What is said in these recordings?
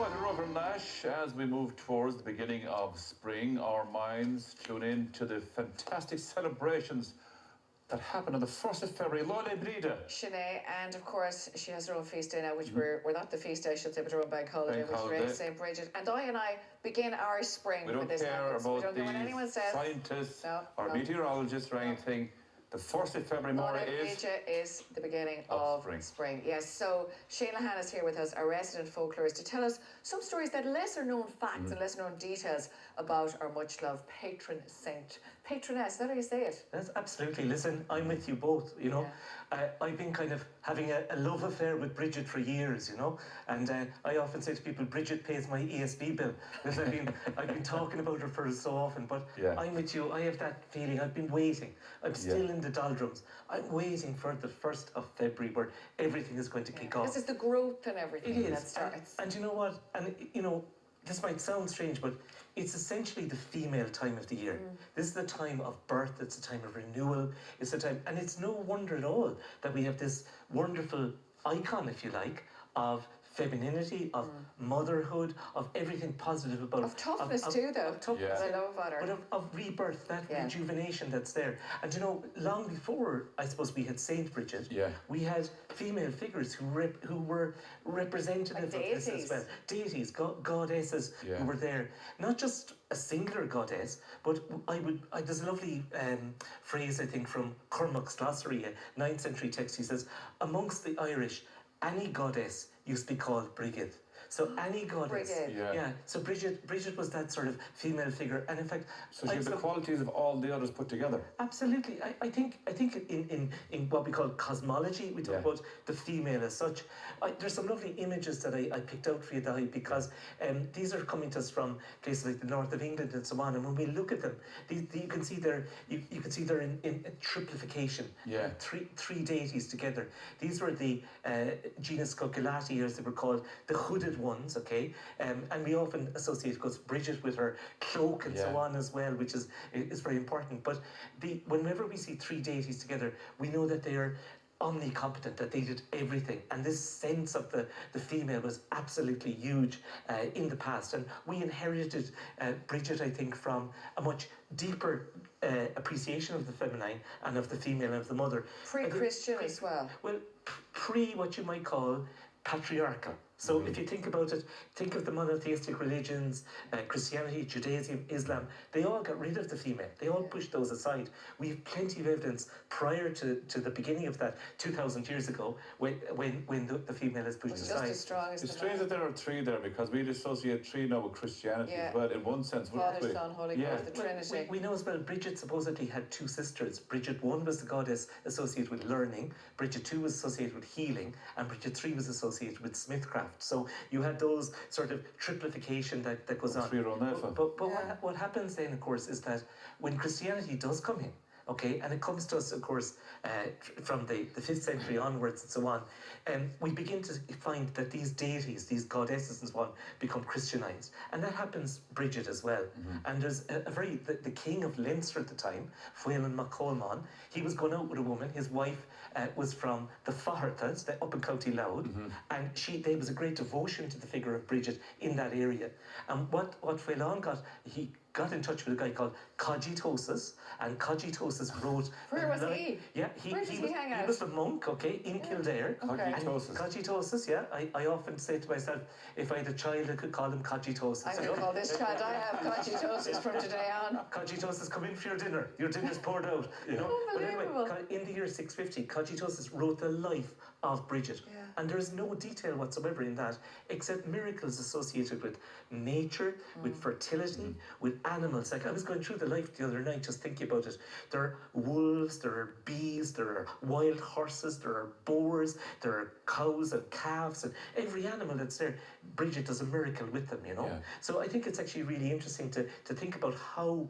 quite a rougher lash as we move towards the beginning of spring. Our minds tune in to the fantastic celebrations that happen on the 1st of February. Folklore of Brigid. Sinead, and of course she has her own feast day now, which we're not the feast day, I should say, but her own bank holiday, which is St. Brigid. And I begin our spring. We don't care about we don't care what anyone says. Scientists or meteorologists or anything. The 1st of February morning is the beginning of spring. Yes, so Shane Lahan is here with us, our resident folklorist, to tell us some stories that lesser known facts and lesser known details about our much loved patron saint. Patroness, is that how you say it? That's absolutely. Listen, I'm with you both, you know. Yeah. I've been kind of having a love affair with Brigid for years, you know. And I often say to people, Brigid pays my ESB bill. Because I've been talking about her for so often. But I'm with you. I have that feeling. I've been waiting. I'm still in the doldrums. I'm waiting for the 1st of February where everything is going to kick off. This is the growth and everything that starts. And you know what? And, you know, this might sound strange, but it's essentially the female time of the year. This is the time of birth, it's a time of renewal, it's a time, and it's no wonder at all that we have this wonderful icon, if you like, of femininity, of motherhood, of everything positive about... Of toughness too, though. Of toughness, I love about her. But of rebirth, that rejuvenation that's there. And you know, long before, I suppose, we had Saint Brigid, we had female figures who were representative of this as well. Deities, goddesses who were there. Not just a singular goddess, but there's a lovely phrase, I think, from Cormac's glossary, a 9th century text. He says, amongst the Irish, any goddess used to be called Brigid. So any goddess, So Brigid was that sort of female figure, and in fact, so she had the qualities of all the others put together. Absolutely, I think in what we call cosmology, we talk about the female as such. There's some lovely images that I picked out for you, Dahi, because these are coming to us from places like the north of England and so on. And when we look at them, you can see they're in triplification. Three deities together. These were the genus Cuculati, as they were called, the hooded ones, okay? And we often associate, of course, Brigid with her cloak and so on as well, which is very important. But whenever we see three deities together, we know that they are omnicompetent, that they did everything. And this sense of the female was absolutely huge in the past. And we inherited Brigid, I think, from a much deeper appreciation of the feminine and of the female and of the mother. Pre-Christian as well. Well, what you might call patriarchal. So if you think about it, think of the monotheistic religions, Christianity, Judaism, Islam, they all got rid of the female. They all pushed those aside. We have plenty of evidence prior to the beginning of that 2,000 years ago when the female is pushed aside. Just as strong as it's strange that there are three there, because we'd associate three now with Christianity as well, in one sense. Father, Son, Holy Ghost, the Trinity. We know as well, Brigid supposedly had two sisters. Brigid 1 was the goddess associated with learning, Brigid 2 was associated with healing, and Brigid 3 was associated with smithcraft. So you had those sort of triplification that goes on. But what happens then, of course, is that when Christianity does come in, okay, and it comes to us, of course, from the 5th century onwards and so on, we begin to find that these deities, these goddesses and so on, become Christianized. And that happens Brigid as well. And there's the king of Leinster at the time, Fuellan Mac Colman, he was going out with a woman. His wife was from the Fahartas, up in County Louth, and there was a great devotion to the figure of Brigid in that area. And what Fuellan he got in touch with a guy called Cogitosus, and Cogitosus wrote... Where was he? Yeah, he was a monk, okay, in Kildare. Cogitosus, yeah. I often say to myself, if I had a child, I could call him Cogitosus. I will call this child, I have Cogitosus from today on. Cogitosus, come in for your dinner. Your dinner's poured out. You know? Unbelievable. But anyway, in the year 650, Cogitosus wrote the life of Brigid. And there is no detail whatsoever in that, except miracles associated with nature, with fertility, with animals. Like I was going through the life the other night, just thinking about it. There are wolves, there are bees, there are wild horses, there are boars, there are cows and calves, and every animal that's there, Brigid does a miracle with them, you know. So I think it's actually really interesting to think about how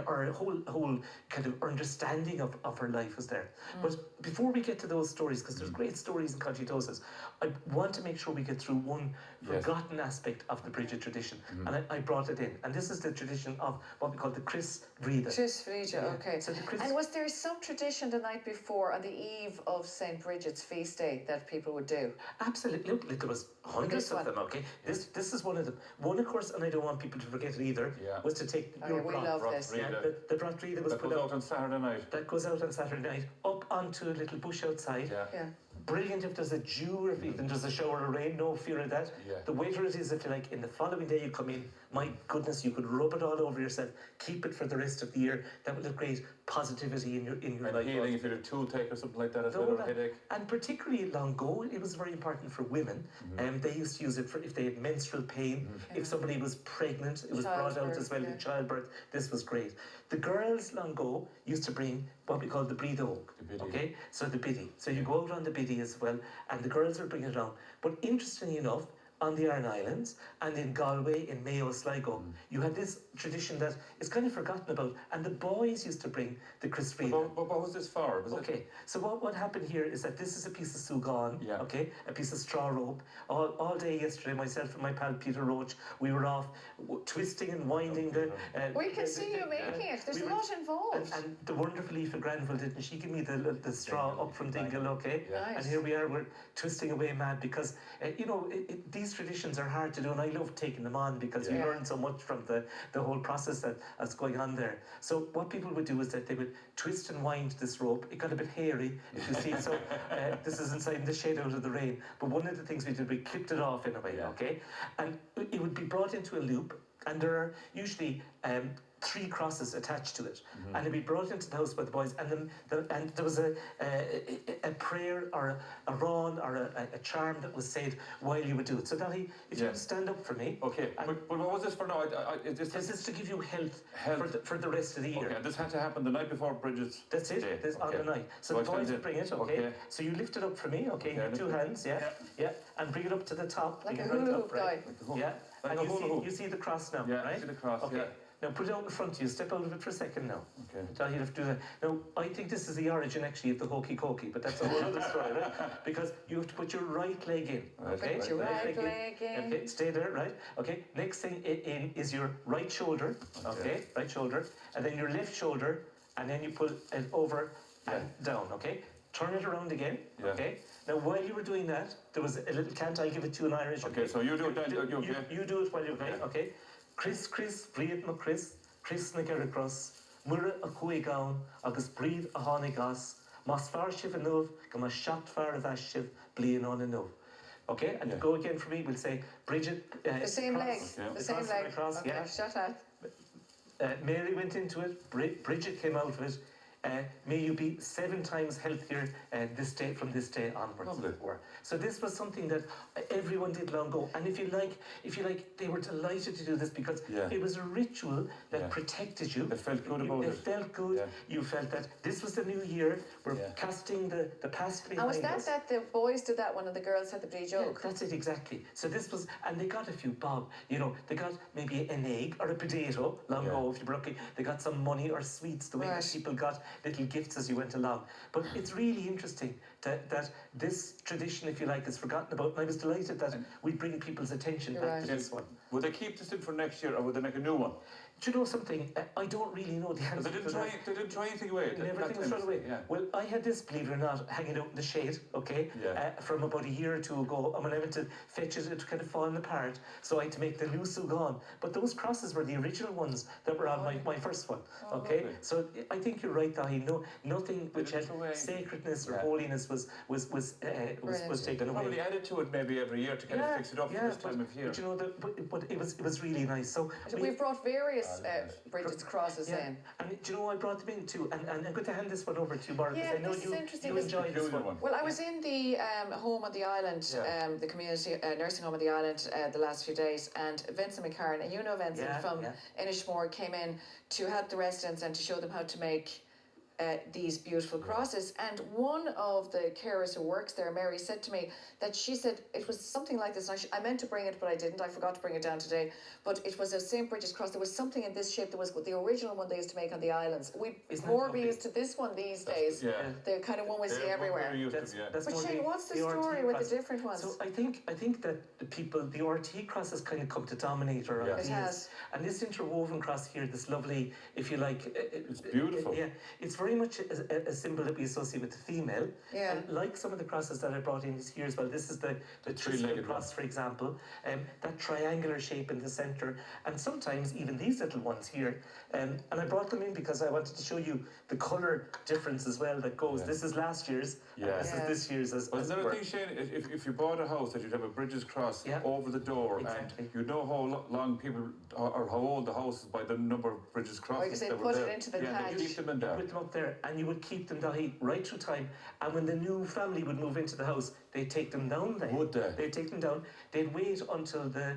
our whole kind of understanding of her life was there. But before we get to those stories, because there's great stories in Cogitosus, I want to make sure we get through one forgotten aspect of the Brigid tradition, and I brought it in. And this is the tradition of what we call the Chris Vrida. Chris Vrida, okay. So and was there some tradition the night before, on the eve of St. Bridget's feast day, that people would do? Absolutely. Look, there was hundreds of them, okay? This is one of them. One, of course, and I don't want people to forget it either, was to take your we love this. the brat Vrida was put out on Saturday night. That goes out on Saturday night, up onto a little bush outside. Brilliant if there's a dew or if even there's a shower of rain, no fear of that. The wetter it is, if you like, in the following day you come in, my goodness, you could rub it all over yourself, keep it for the rest of the year. That would have great positivity in your life. Healing if you had a toothache or something like that as well, or a headache. And particularly long ago, it was very important for women. They used to use it for if they had menstrual pain, if somebody was pregnant, it was brought out as well in childbirth. This was great. The girls long ago used to bring what we call the brídóg, okay? So the biddy. So you go out on the biddy as well, and the girls will bring it around. But interestingly enough, on the Aran Islands and in Galway, in Mayo, Sligo, you had this tradition that is kind of forgotten about, and the boys used to bring the Chris Vrida. But what was this for? So what happened here is that this is a piece of sugan, okay, a piece of straw rope. All day yesterday, myself and my pal Peter Roach, we were off twisting and winding the. We can see you making it. There's a lot involved. And the wonderful Aoife Granville didn't she give me the straw up from Dingle, okay? Nice. And here we are, we're twisting away mad because these traditions are hard to do, and I love taking them on because you learn so much from the whole process that's going on there. So what people would do is that they would twist and wind this rope. It got a bit hairy, if you see. So this is inside in the shade out of the rain. But one of the things we did, we clipped it off in a way, okay? And it would be brought into a loop, and there are usually 3 crosses attached to it, and it'd be brought into the house by the boys, and there was a prayer or a run or a charm that was said while you would do it. So Daddy, if you would stand up for me. Okay, but what was this for now? This is to give you health. For the rest of the year. Okay, and this had to happen the night before Bridget's That's it. day. This on the night. So the boys would bring it. Okay. So you lift it up for me. Okay. Your 2 hands. Yeah. And bring it up to the top. Like a hula hoop guy. Yeah. Like And you see the cross now, Yeah, right? I see the cross. Okay. Yeah. Now put it out in front of you. Step out of it for a second now. Okay. Tell you have to do that. Now I think this is the origin actually of the hokey cokey, but that's a whole other story, right? Because you have to put your right leg in. Okay. Put your right leg in. Okay. Stay there, right? Okay. Next thing in is your right shoulder. Okay. Right shoulder, and then your left shoulder, and then you pull it over and down. Okay. Turn it around again. Okay. Now, while you were doing that, there was a little cant. I'll give it to you in Irish. Okay, so you do it then. You do it while you're okay. Okay. Chris, Bríd mo Chris na Geracross, Mura a cui gown, agus Bríd a hánig gas, mas far shiv anov, go mas shat far of shiv, blian on anov. Okay, and to go again for me, we'll say Bridget. The same leg. The same leg. Across, okay, shut up. Mary went into it, Bridget came out of it. May you be 7 times healthier this day from this day onwards. So this was something that everyone did long ago, and if you like, they were delighted to do this because it was a ritual that protected you. It felt good about it. It felt good. Yeah. You felt that this was the new year. We're casting the past behind us. And was that the boys did that one and the girls had the brídóg? Yeah, that's it exactly. So this was, and they got a few bob. They got maybe an egg or a potato long ago if you were lucky. They got some money or sweets. The way that people got little gifts as you went along. But it's really interesting that this tradition, if you like, is forgotten about. And I was delighted that we bring people's attention back to this one. Would they keep this in for next year, or would they make a new one? Do you know something? I don't really know the answer. They didn't throw anything away. Everything was thrown away. Well, I had this, believe it or not, hanging out in the shade, okay, from about a year or 2 ago. And when I went to fetch it, it kind of fallen apart. So I had to make the new sugan. But those crosses were the original ones that were on my first one, okay? Lovely. So I think you're right, Dahi. Nothing which had sacredness or holiness was taken away. Probably added to it maybe every year to kind of fix it up for this time of year. But it was really nice. So we've brought various Bridget's crosses in. And do you know I brought them in too? And I'm going to hand this one over to you, Mark, because I know you enjoyed this one. Well, I was in the home on the island, the community nursing home on the island the last few days, and Vincent McCarran, and you know Vincent from Inishmore, came in to help the residents and to show them how to make these beautiful crosses. And one of the carers who works there, Mary, said to me that she said it was something like this. And I meant to bring it, but I didn't. I forgot to bring it down today. But it was a St. Bridget's cross. There was something in this shape that was the original one they used to make on the islands. We'd more be used to this one these days. The kind of one we see everywhere. That's but Shane, what's the story with the different ones? So I think that the RT cross has kind of come to dominate our ideas. It has. And this interwoven cross here, this lovely, if you like, it's beautiful. It's very much a symbol that we associate with the female. Yeah. And like some of the crosses that I brought in this year as well, this is the three-legged cross, for example. That triangular shape in the centre, and sometimes even these little ones here. And I brought them in because I wanted to show you the colour difference as well that goes. This is last year's, and this is this year's. But is there a thing, Shane, if you bought a house that you'd have a Brigid's cross over the door, and you know how long people, or how old the house is by the number of Brigid's crosses that were there. It into the they keep them in there. You put them up there, and you would keep them down right through time. And when the new family would move into the house, they'd take them down then. Would they? They'd take them down. They'd wait until the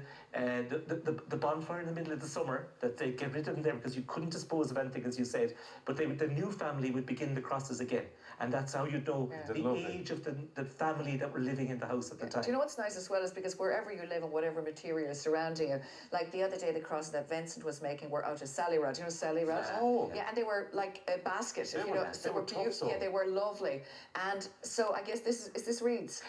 bonfire in the middle of the summer, that they'd get rid of them there because you couldn't dispose of anything, as you said. But the new family would begin the crosses again. And that's how you'd know the age of the family that were living in the house at the time. Do you know what's nice as well is because wherever you live and whatever material is surrounding you, like the other day the crosses that Vincent was making were out of sally rod. You know sally rod? Oh. Yeah, and they were like a basket. They you were, know, they were tough, yeah, they were lovely. And so I guess is this reeds?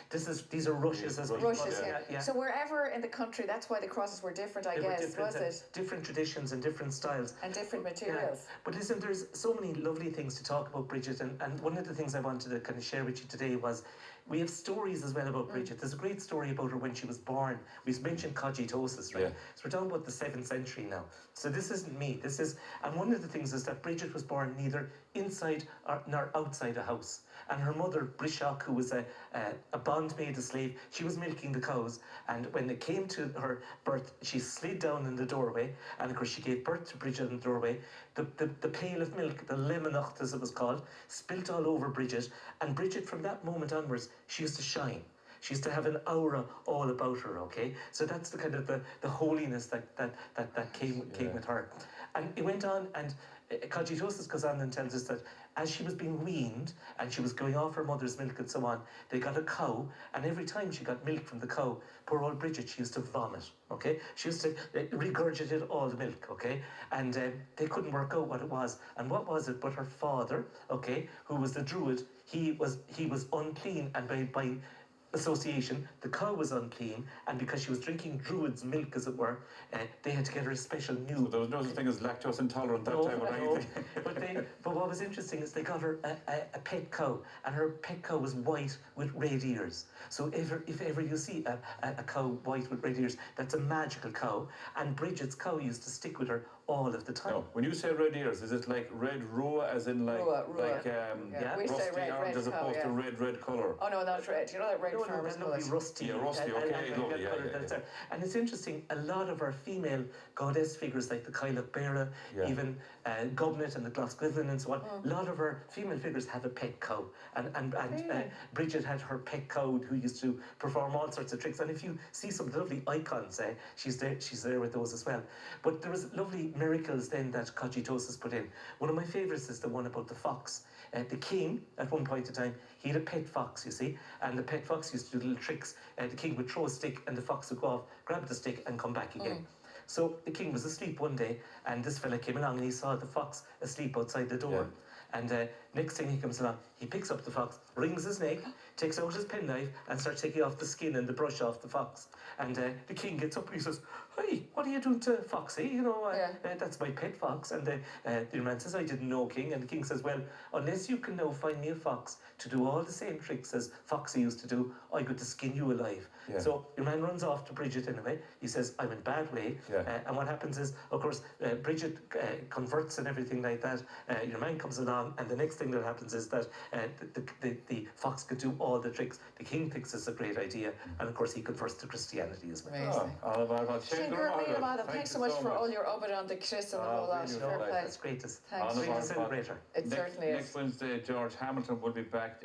These are rushes as well. Rushes, yeah. So wherever in the country, that's why the crosses were different, I guess, was it? Different traditions and different styles. And different materials. Yeah. But listen, there's so many lovely things to talk about Brigid, and one of the things I wanted to kind of share with you today was we have stories as well about Brigid. There's a great story about her when she was born. We've mentioned cogitosis, right? So we're talking about the 7th century now. So this isn't me. And one of the things is that Brigid was born neither inside nor outside a house. And her mother, Brishok, who was a bondmaid, a slave, she was milking the cows. And when it came to her birth, she slid down in the doorway. And of course, she gave birth to Brigid in the doorway. The pail of milk, the lemonacht as it was called, spilt all over Brigid. And Brigid, from that moment onwards, she used to shine. She used to have an aura all about her, okay? So that's the kind of the holiness that came with her. And it went on, and Cogitosis goes on and tells us that as she was being weaned and she was going off her mother's milk and so on, they got a cow, and every time she got milk from the cow, poor old Brigid, she used to vomit, okay? She used to regurgitate all the milk, okay? And they couldn't work out what it was. And what was it but her father, okay, who was the druid, he was unclean, and by association, the cow was unclean, and because she was drinking druid's milk, as it were, they had to get her a special new. So there was no such thing as lactose intolerant that time or anything. But what was interesting is they got her a pet cow, and her pet cow was white with red ears. So if ever you see a cow white with red ears, that's a magical cow, and Brigid's cow used to stick with her all of the time. No, when you say red ears, is it like red rua, as in like we say rusty red orange as opposed to red colour? Oh no, not red. You know that red farmer's colour? Rusty. Yeah, rusty. Okay, lovely. And it's interesting. A lot of our female goddess figures, like the Cailleach Bera, even Gobnet and the Glasgowan and so on. A lot of our female figures have a pet cow, and Brigid had her pet cow who used to perform all sorts of tricks. And if you see some lovely icons, she's there with those as well. But there was lovely miracles then that Cogitosis put in. One of my favourites is the one about the fox. The king, at one point in time, he had a pet fox, you see, and the pet fox used to do little tricks. The king would throw a stick, and the fox would go off, grab the stick, and come back again. So the king was asleep one day, and this fella came along, and he saw the fox asleep outside the door. And next thing he comes along, he picks up the fox, wrings his neck, takes out his penknife, and starts taking off the skin and the brush off the fox. And the king gets up and he says, "Hey, what are you doing to Foxy? You know, that's my pet fox." And the man says, "I didn't know, king." And the king says, "Well, unless you can now find me a fox to do all the same tricks as Foxy used to do, I got to skin you alive." So your man runs off to Brigid anyway. He says, "I'm in bad way." And what happens is, of course, Brigid converts and everything like that. Your man comes along, and the next thing that happens is that the fox could do all the tricks. The king thinks it's a great idea, and of course he converts to Christianity as well. Amazing. Thanks so much for all your update on the Chris and the whole lot. It's great to celebrate her. It certainly is. Next Wednesday, George Hamilton will be back.